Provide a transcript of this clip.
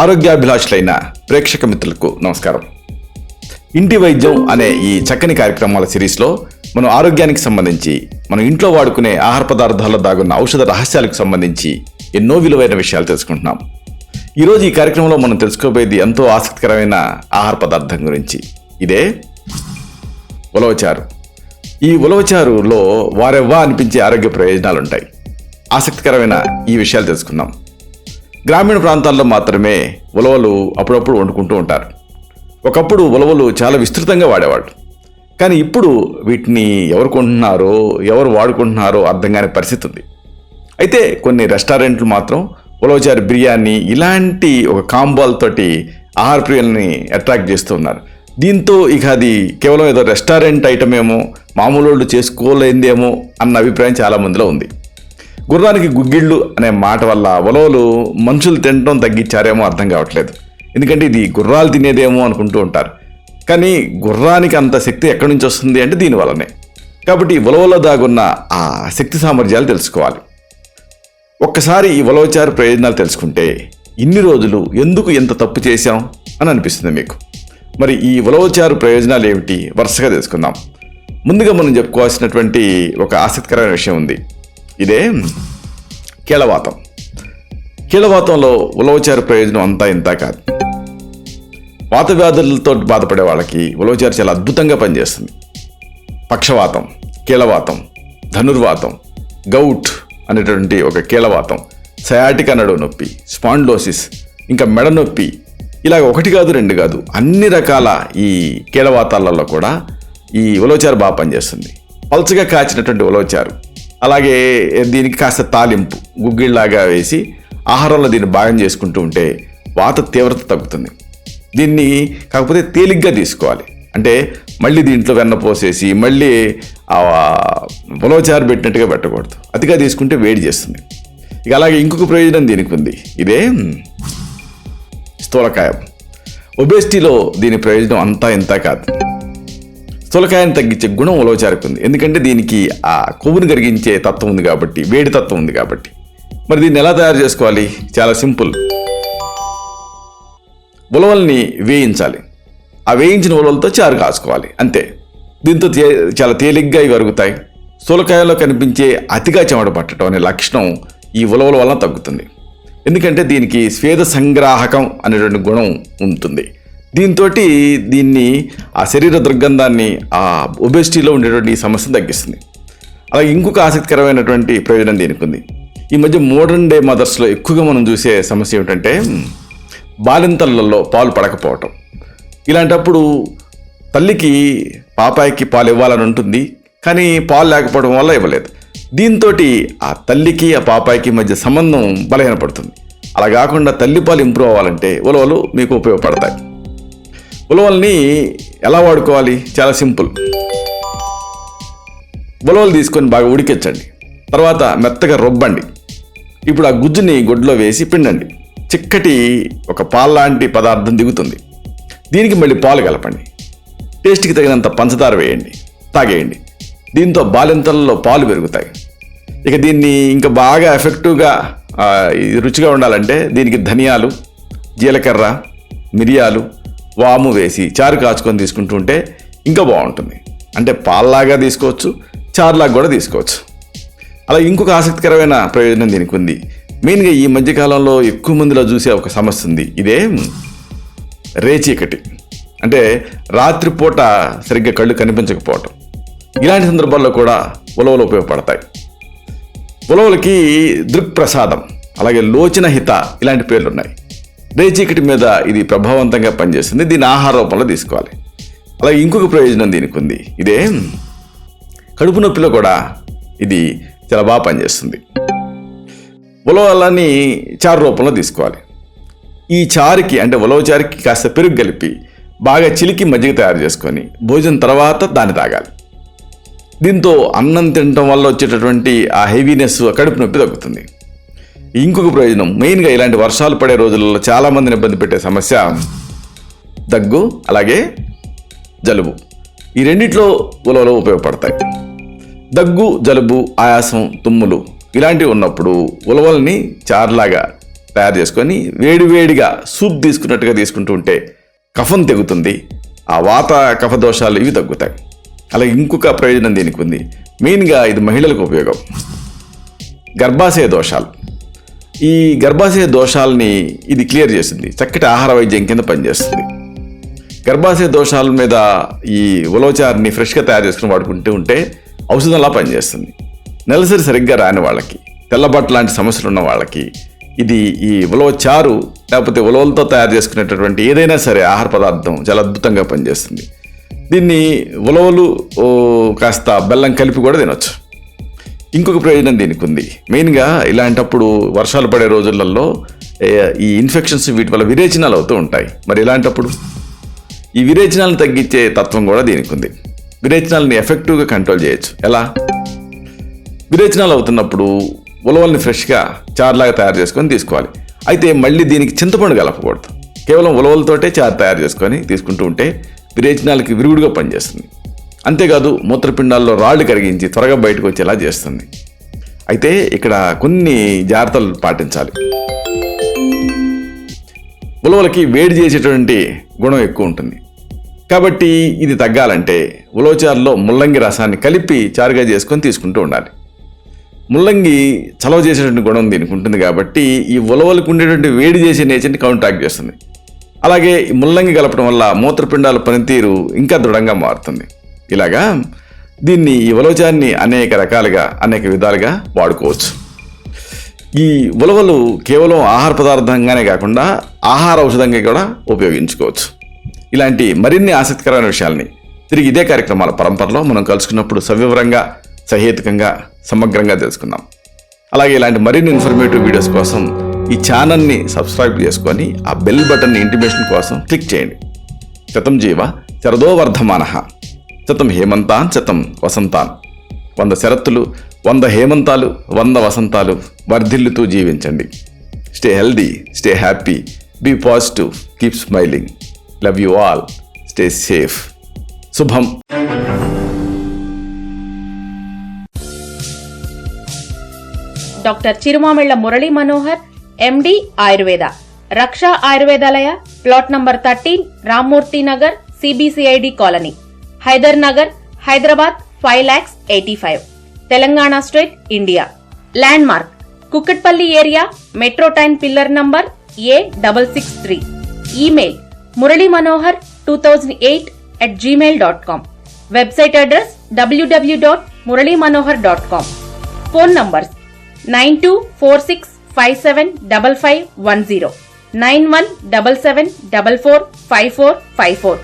ఆరోగ్యాభిలాషులైన ప్రేక్షక మిత్రులకు నమస్కారం. ఇంటి వైద్యం అనే ఈ చక్కని కార్యక్రమాల సిరీస్లో మనం ఆరోగ్యానికి సంబంధించి మనం ఇంట్లో వాడుకునే ఆహార పదార్థాల్లో దాగున్న ఔషధ రహస్యాలకు సంబంధించి ఎన్నో విలువైన విషయాలు తెలుసుకుంటున్నాం. ఈరోజు ఈ కార్యక్రమంలో మనం తెలుసుకోబోయేది ఎంతో ఆసక్తికరమైన ఆహార పదార్థం గురించి. ఇదే ఉలవచారు. ఈ ఉలవచారులో వారెవ్వా అనిపించే ఆరోగ్య ప్రయోజనాలు ఉంటాయి. ఆసక్తికరమైన ఈ విషయాలు తెలుసుకుందాం. గ్రామీణ ప్రాంతాల్లో మాత్రమే ఉలవలు అప్పుడప్పుడు వండుకుంటూ ఉంటారు. ఒకప్పుడు ఉలవలు చాలా విస్తృతంగా వాడేవాళ్ళు. కానీ ఇప్పుడు వీటిని ఎవరు కొంటున్నారో ఎవరు వాడుకుంటున్నారో అర్థం కాని పరిస్థితి ఉంది. అయితే కొన్ని రెస్టారెంట్లు మాత్రం ఉలవచారు బిర్యానీ ఇలాంటి ఒక కాంబోలతోటి ఆహార ప్రియుల్ని అట్రాక్ట్ చేస్తూ ఉన్నారు. దీంతో ఇక అది కేవలం ఏదో రెస్టారెంట్ ఐటమ్ ఏమో, మామూలు వాళ్ళు చేసుకోలేందేమో అన్న అభిప్రాయం చాలా మందిలో ఉంది. గుర్రానికి గుగ్గిళ్ళు అనే మాట వల్ల ఉలవలు మనుషులు తినడం తగ్గించారేమో అర్థం కావట్లేదు. ఎందుకంటే ఇది గుర్రాలు తినేదేమో అనుకుంటూ ఉంటారు. కానీ గుర్రానికి అంత శక్తి ఎక్కడి నుంచి వస్తుంది అంటే దీనివల్లనే. కాబట్టి ఉలవలో దాగున్న ఆ శక్తి సామర్థ్యాలు తెలుసుకోవాలి. ఒక్కసారి ఈ ఉలవచారు ప్రయోజనాలు తెలుసుకుంటే ఇన్ని రోజులు ఎందుకు ఎంత తప్పు చేశాం అని అనిపిస్తుంది మీకు. మరి ఈ ఉలవచారు ప్రయోజనాలు ఏమిటి వరుసగా తెలుసుకుందాం. ముందుగా మనం చెప్పుకోవాల్సినటువంటి ఒక ఆసక్తికరమైన విషయం ఉంది. ఇదే కీళ్ళవాతం. కీళ్ళవాతంలో ఉలవచారు ప్రయోజనం అంతా ఇంతా కాదు. వాత వ్యాధులతో బాధపడే వాళ్ళకి ఉలవచారు చాలా అద్భుతంగా పనిచేస్తుంది. పక్షవాతం, కీళ్ళవాతం, ధనుర్వాతం, గౌట్ అనేటువంటి ఒక కీళ్ళవాతం, సయాటికా నడుము నొప్పి, స్పాండ్లోసిస్, ఇంకా మెడ నొప్పి, ఇలాగ ఒకటి కాదు రెండు కాదు అన్ని రకాల ఈ కీళ్ళవాతాలలో కూడా ఈ ఉలవచారు బాగా పనిచేస్తుంది. పల్చగా కాచినటువంటి ఉలవచారు, అలాగే దీనికి కాస్త తాలింపు గుగ్గిళ్ళలాగా వేసి ఆహారంలో దీన్ని భాగం చేసుకుంటూ ఉంటే వాత తీవ్రత తగ్గుతుంది. దీన్ని కాకపోతే తేలిగ్గా తీసుకోవాలి. అంటే మళ్ళీ దీంట్లో వెన్న పోసేసి మళ్ళీ ఉలవచారు పెట్టినట్టుగా పెట్టకూడదు. అతిగా తీసుకుంటే వేడి చేస్తుంది. ఇక అలాగే ఇంకొక ప్రయోజనం దీనికి ఉంది. ఇదే స్థూలకాయం. ఒబేసిటీలో దీని ప్రయోజనం అంతా ఇంతా కాదు. స్థూలకాయాన్ని తగ్గించే గుణం ఉలవచారుకు ఉంది. ఎందుకంటే దీనికి ఆ కొవ్వును కరిగించే తత్వం ఉంది కాబట్టి, వేడి తత్వం ఉంది కాబట్టి. మరి దీన్ని ఎలా తయారు చేసుకోవాలి? చాలా సింపుల్. ఉలవల్ని వేయించాలి. ఆ వేయించిన ఉలవలతో చారు కాచుకోవాలి, అంతే. దీంతో చాలా తేలిగ్గా ఇవి అరుగుతాయి. స్థూలకాయంలో కనిపించే అతిగా చెమట పట్టడం అనే లక్షణం ఈ ఉలవల వలన తగ్గుతుంది. ఎందుకంటే దీనికి స్వేద సంగ్రాహకం అనేటువంటి గుణం ఉంటుంది. దీంతో దీన్ని ఆ శరీర దుర్గంధాన్ని, ఆ ఒబేసిటీలో ఉండేటువంటి ఈ సమస్యను తగ్గిస్తుంది. అలాగే ఇంకొక ఆసక్తికరమైనటువంటి ప్రయోజనం దీనికి ఉంది. ఈ మధ్య మోడర్న్ డే మదర్స్లో ఎక్కువగా మనం చూసే సమస్య ఏమిటంటే బాలింతలలో పాలు పడకపోవటం. ఇలాంటప్పుడు తల్లికి పాపాయికి పాలు ఇవ్వాలని ఉంటుంది, కానీ పాలు లేకపోవడం వల్ల ఇవ్వలేదు. దీంతో ఆ తల్లికి ఆ పాపాయికి మధ్య సంబంధం బలహీనపడుతుంది. అలా కాకుండా తల్లి పాలు ఇంప్రూవ్ అవ్వాలంటే ఉలవలు మీకు ఉపయోగపడతాయి. ఉలవల్ని ఎలా వాడుకోవాలి? చాలా సింపుల్. ఉలవలు తీసుకొని బాగా ఉడికించండి. తర్వాత మెత్తగా రుబ్బండి. ఇప్పుడు ఆ గుజ్జుని గుడ్డలో వేసి పిండండి. చిక్కటి ఒక పాలు లాంటి పదార్థం దిగుతుంది. దీనికి మళ్ళీ పాలు కలపండి. టేస్ట్కి తగినంత పంచదార వేయండి, తాగేయండి. దీంతో బాలింతలలో పాలు పెరుగుతాయి. ఇక దీన్ని ఇంకా బాగా ఎఫెక్టివ్గా రుచిగా ఉండాలంటే దీనికి ధనియాలు, జీలకర్ర, మిరియాలు, వాము వేసి చారు కాచుకొని తీసుకుంటూ ఉంటే ఇంకా బాగుంటుంది. అంటే పాల్లాగా తీసుకోవచ్చు, చారులాగా కూడా తీసుకోవచ్చు. అలా ఇంకొక ఆసక్తికరమైన ప్రయోజనం దీనికి ఉంది. మెయిన్గా ఈ మధ్యకాలంలో ఎక్కువ మందిలో చూసే ఒక సమస్య ఉంది. ఇదే రేచీకటి. అంటే రాత్రిపూట సరిగ్గా కళ్ళు కనిపించకపోవటం. ఇలాంటి సందర్భాల్లో కూడా ఉలవలు ఉపయోగపడతాయి. ఉలవలకి దృక్ప్రసాదం, అలాగే లోచనహిత ఇలాంటి పేర్లు ఉన్నాయి. రేచీకటి మీద ఇది ప్రభావవంతంగా పనిచేస్తుంది. దీన్ని ఆహార రూపంలో తీసుకోవాలి. అలాగే ఇంకొక ప్రయోజనం దీనికి ఉంది. ఇదే కడుపు నొప్పిలో కూడా ఇది చాలా బాగా పనిచేస్తుంది. ఉలవలని చారు రూపంలో తీసుకోవాలి. ఈ చారుకి అంటే ఉలవచారుకి కాస్త పెరుగు కలిపి బాగా చిలికి మజ్జిగ తయారు చేసుకొని భోజనం తర్వాత దాన్ని తాగాలి. దీంతో అన్నం తినడం వల్ల వచ్చేటటువంటి ఆ హెవీనెస్, కడుపు నొప్పి తగ్గుతుంది. ఇంకొక ప్రయోజనం, మెయిన్గా ఇలాంటి వర్షాలు పడే రోజులలో చాలామందిని ఇబ్బంది పెట్టే సమస్య దగ్గు, అలాగే జలుబు. ఈ రెండిట్లో ఉలవలు ఉపయోగపడతాయి. దగ్గు, జలుబు, ఆయాసం, తుమ్ములు ఇలాంటివి ఉన్నప్పుడు ఉలవల్ని చారులాగా తయారు చేసుకొని వేడివేడిగా సూప్ తీసుకున్నట్టుగా తీసుకుంటూ ఉంటే కఫం తెగుతుంది. ఆ వాత కఫ దోషాలు ఇవి తగ్గుతాయి. అలాగే ఇంకొక ప్రయోజనం దీనికి ఉంది. మెయిన్గా ఇది మహిళలకు ఉపయోగం. గర్భాశయ దోషాలు, ఈ గర్భాశయ దోషాలని ఇది క్లియర్ చేస్తుంది. చక్కటి ఆహార వైద్యం కింద పనిచేస్తుంది. గర్భాశయ దోషాల మీద ఈ ఉలవచారుని ఫ్రెష్గా తయారు చేసుకుని వాడుకుంటూ ఉంటే ఔషధంలా పనిచేస్తుంది. నెలసరి సరిగ్గా రాని వాళ్ళకి, తెల్లబట్ట లాంటి సమస్యలు ఉన్న వాళ్ళకి ఇది ఈ ఉలవచారు లేకపోతే ఉలవలతో తయారు చేసుకునేటటువంటి ఏదైనా సరే ఆహార పదార్థం చాలా అద్భుతంగా పనిచేస్తుంది. దీన్ని ఉలవలు కాస్త బెల్లం కలిపి కూడా తినొచ్చు. ఇంకొక ప్రయోజనం దీనికి ఉంది. మెయిన్గా ఇలాంటప్పుడు వర్షాలు పడే రోజులలో ఈ ఇన్ఫెక్షన్స్ వీటి వల్ల విరేచనాలు అవుతూ ఉంటాయి. మరి ఇలాంటప్పుడు ఈ విరేచనాలను తగ్గించే తత్వం కూడా దీనికి ఉంది. విరేచనాలని ఎఫెక్టివ్గా కంట్రోల్ చేయొచ్చు. ఎలా? విరేచనాలు అవుతున్నప్పుడు ఉలవల్ని ఫ్రెష్గా చారులాగా తయారు చేసుకొని తీసుకోవాలి. అయితే మళ్ళీ దీనికి చింతపండు కలపకూడదు. కేవలం ఉలవలతోటే చారు తయారు చేసుకొని తీసుకుంటూ ఉంటే విరేచనాలకి విరుగుడుగా పనిచేస్తుంది. అంతేకాదు మూత్రపిండాల్లో రాళ్ళు కరిగించి త్వరగా బయటకు వచ్చేలా చేస్తుంది. అయితే ఇక్కడ కొన్ని జాగ్రత్తలు పాటించాలి. ఉలవలకి వేడి చేసేటువంటి గుణం ఎక్కువ ఉంటుంది. కాబట్టి ఇది తగ్గాలంటే ఉలవచారులో ముల్లంగి రసాన్ని కలిపి చారుగా చేసుకొని తీసుకుంటూ ఉండాలి. ముల్లంగి చలవ చేసేటువంటి గుణం దీనికి ఉంటుంది. కాబట్టి ఈ ఉలవలకు ఉండేటువంటి వేడి చేసే నేచర్ని కౌంటరాక్ట్ చేస్తుంది. అలాగే ఈ ముల్లంగి కలపడం వల్ల మూత్రపిండాల పనితీరు ఇంకా దృఢంగా మారుతుంది. ఇలాగా దీన్ని ఈ ఉలవచారుని అనేక రకాలుగా అనేక విధాలుగా వాడుకోవచ్చు. ఈ ఉలవలు కేవలం ఆహార పదార్థంగానే కాకుండా ఆహార ఔషధంగా కూడా ఉపయోగించుకోవచ్చు. ఇలాంటి మరిన్ని ఆసక్తికరమైన విషయాల్ని తిరిగి ఇదే కార్యక్రమాల పరంపరలో మనం కలుసుకున్నప్పుడు సవివరంగా, సహేతుకంగా, సమగ్రంగా తెలుసుకుందాం. అలాగే ఇలాంటి మరిన్ని ఇన్ఫర్మేటివ్ వీడియోస్ కోసం ఈ ఛానల్ని సబ్స్క్రైబ్ చేసుకొని ఆ బెల్ బటన్ని ఇంటిమేషన్ కోసం క్లిక్ చేయండి. శతం జీవ శరదో వర్ధమానః, శతం హేమంతాన్ శతం వసంతాన్. 100 శరత్తులు, 100 హేమంతాలు, 100 వసంతాలు వర్ధిల్లుతూ జీవించండి. Stay healthy, stay happy, be positive, keep smiling. Love you all. Stay safe. శుభం. Doctor Chirumamilla Murali Manohar, MD, Ayurveda, Raksha Ayurvedalaya, plot number 13, Rammurthy Nagar, CBCID colony, Hydernagar, Hyderabad 5,85,000, Telangana state, India. Landmark Kukatpally area, metro train pillar number A663. Email muralymanohar2008@gmail.com. Website address www.muralymanohar.com. Phone numbers 9246575510, 9177445454.